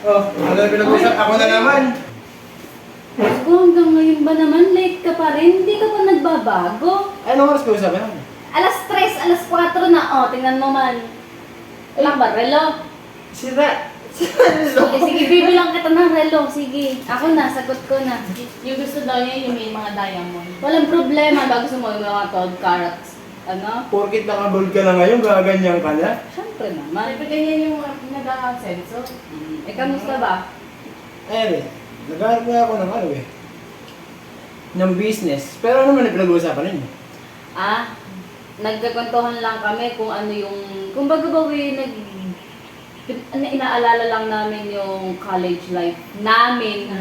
Oh, ano na pinag-usap? Ako na naman. Ako hanggang ngayon ba naman late ka pa rin? Hindi ka pa nagbabago? Anong oras ko usapan? Alas 3, alas 4 na. O, tingnan mo man. Wala ba, relo? Sira. Sige, bibilang kita ng relo. Sige, ako na, sagot ko na. Yung gusto daw niya yung may mga diamond. Walang problema. Ba gusto mo yung mga 12 carats? Ano? Porkit nakabold ka na ngayon, gaganyan ka na. Siyempre naman. Siyempre ganyan yung nag-senso. Eh, kamusta ba? Eh, naghanap nga ako ng ano eh. Ng business. Pero ano man ang pinag-uusapan ninyo? Ah, nagkakwentuhan lang kami kung ano yung... Kung baga ba inaalala lang namin yung college life namin.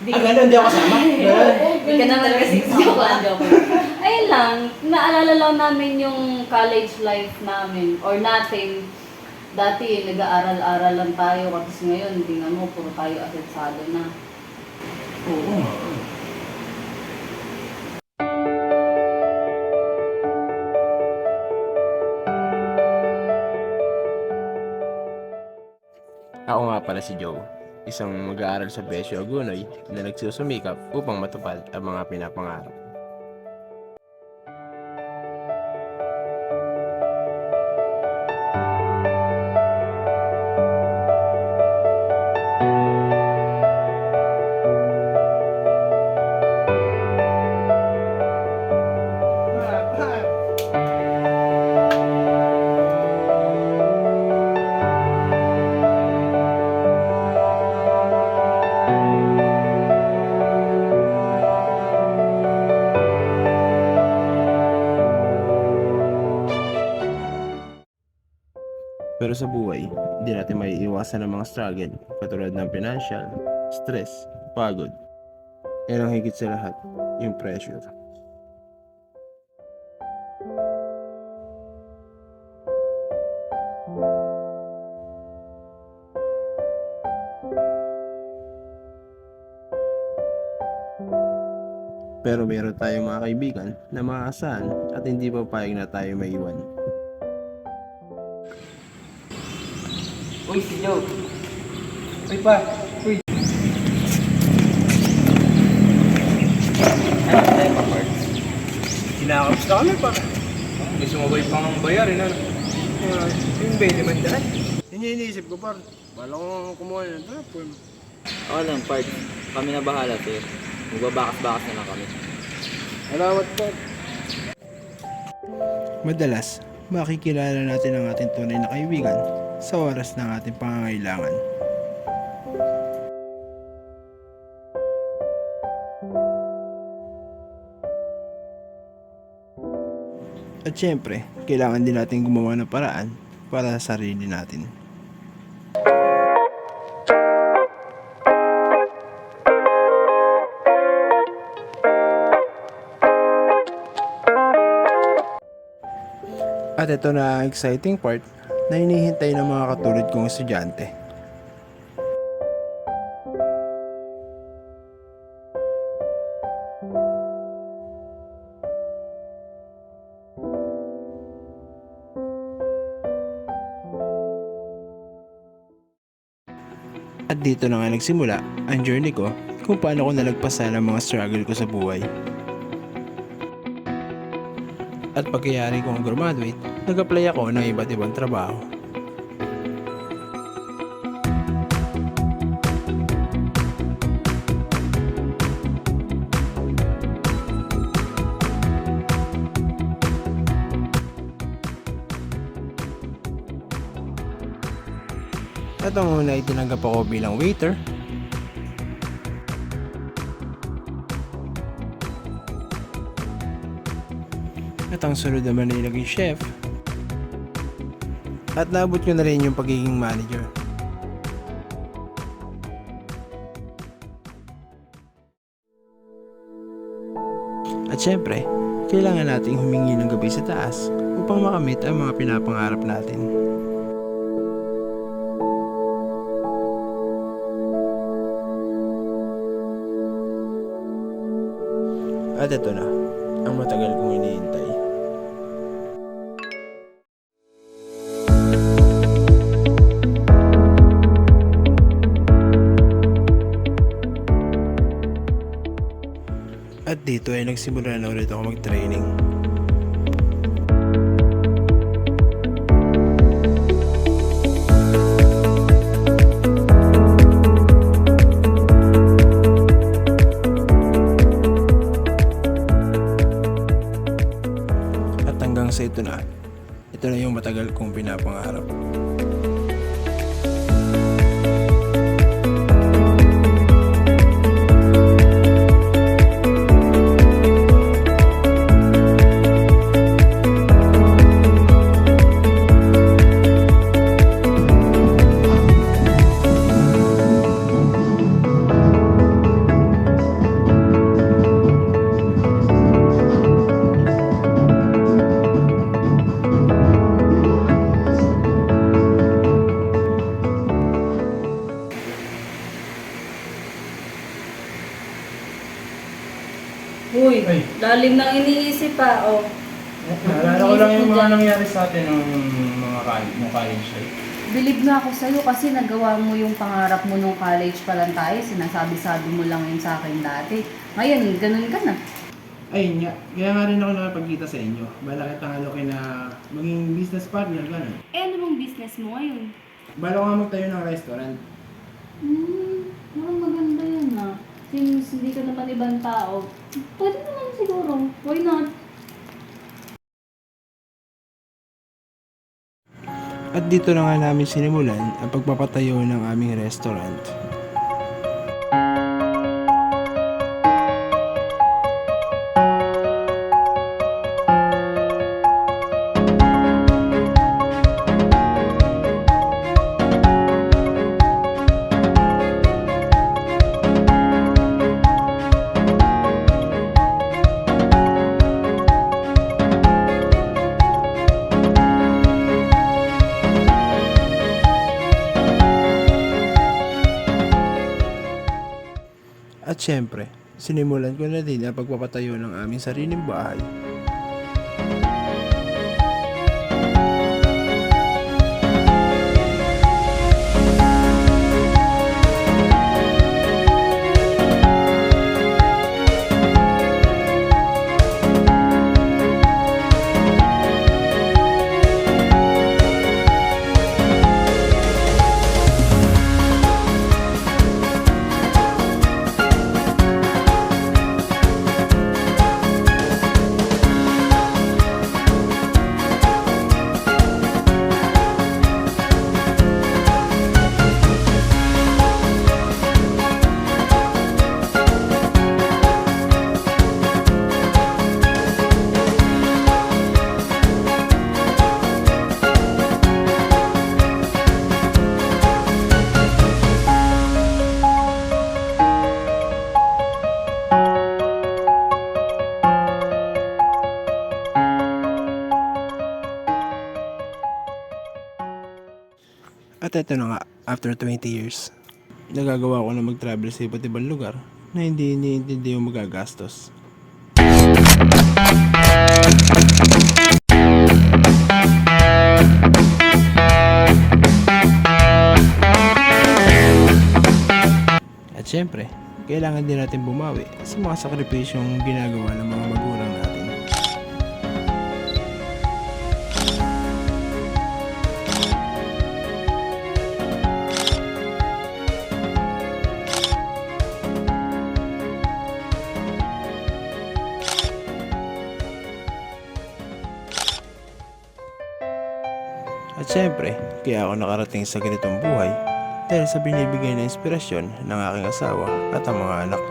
Ganun, hindi ako kasama. Ganun. Hindi ka naman kasi joke lang. Ayun lang, naalala lang namin yung college life namin or natin. Dati nag-aaral-aral lang tayo kasi ngayon, tingnan mo, puro tayo asensado na. Oo. Ako nga pala si Joe, isang mag-aaral sa Besyo Agunoy na nagsusumikap upang matupad ang mga pinapangarap. Pero sa buhay, hindi natin may iwasan ang mga struggle katulad ng financial, stress, pagod. Yan ang higit sa lahat, yung pressure. Pero meron tayong mga kaibigan na maaasahan at hindi papayag na tayo maiwan. Uy, si Joe. Uy pa. Uy. Ano tayo pa, Bart? Kinakaps na kami pa. May sumabay pang bayarin, ano? Yung ba, 500? Yun yung iniisip ko, Par. Bala ko kumuha ng trapon. Oo lang, part. Kami na bahala, sir. Magbabakas-bakas na lang kami. Salamat, Par. Madalas, makikilala natin ang ating tunay na kaibigan sa oras ng ating pangangailangan. At syempre, kailangan din natin gumawa ng paraan para sa sarili natin. At ito na ang exciting part na hinihintay ng mga katulad kong estudyante. At dito na nga nagsimula ang journey ko kung paano ko nalagpasan ang mga struggle ko sa buhay. At pagkayari kong graduate, nag-apply ako ng iba't ibang trabaho. At ang una ay tinanggap ako bilang waiter. At ang sunod naman ay naging chef. At naabot ko na rin yung pagiging manager. At syempre, kailangan nating humingi ng gabi sa taas upang makamit ang mga pinapangarap natin. At ito na, ang matagal kong iniintay. dito ay nagsimula na ulit ako mag-training. At hanggang sa ito na yung matagal kong pinapangarap. Uy, Ay. lalim ng iniisip pa, oh. Naalala ko lang yung mga nangyari sa atin nung college life. Bilib na ako sa'yo kasi nagawa mo yung pangarap mo nung college pa lang tayo. Sinasabi-sabi mo lang yun sa akin dati. Ngayon, ganun ka na. Ayun nga, kaya nga rin ako nakapagkita sa inyo. Balak kitang alokin na maging business partner, gano'n. Eh, ano bang business mo ngayon? Balak nga magtayo ng restaurant. Parang maganda yun ah. Since hindi ka naman ibang tao, pwede naman siguro. Why not? At dito na nga namin sinimulan ang pagpapatayo ng aming restaurant. At syempre, sinimulan ko na din ang pagpapatayo ng aming sariling bahay. At eto na nga, after 20 years, nagagawa ko na mag-travel sa iba't ibang lugar na hindi iniintindi yung magagastos. At syempre, kailangan din natin bumawi sa mga sakripisyong ginagawa ng mga magulang natin. At syempre, kaya ako nakarating sa ganitong buhay dahil sa binibigay na inspirasyon ng aking asawa at ang mga anak.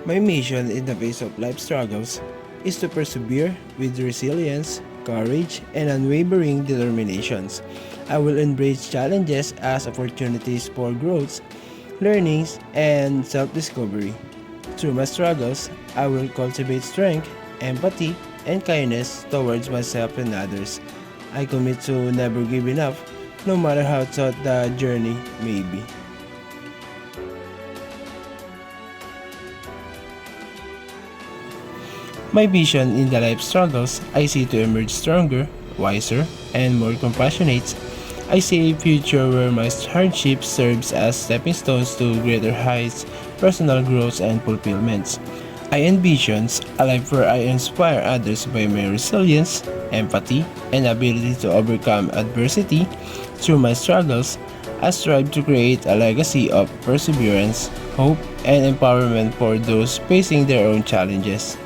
My mission in the face of life struggles is to persevere with resilience, courage, and unwavering determinations. I will embrace challenges as opportunities for growth, learnings, and self-discovery. Through my struggles, I will cultivate strength, empathy, and kindness towards myself and others. I commit to never giving up, no matter how tough the journey may be. My vision in the life struggles I see to emerge stronger, wiser, and more compassionate. I see a future where my hardship serves as stepping stones to greater heights, personal growth, and fulfillments. I envision a life where I inspire others by my resilience, empathy, and ability to overcome adversity through my struggles. I strive to create a legacy of perseverance, hope, and empowerment for those facing their own challenges.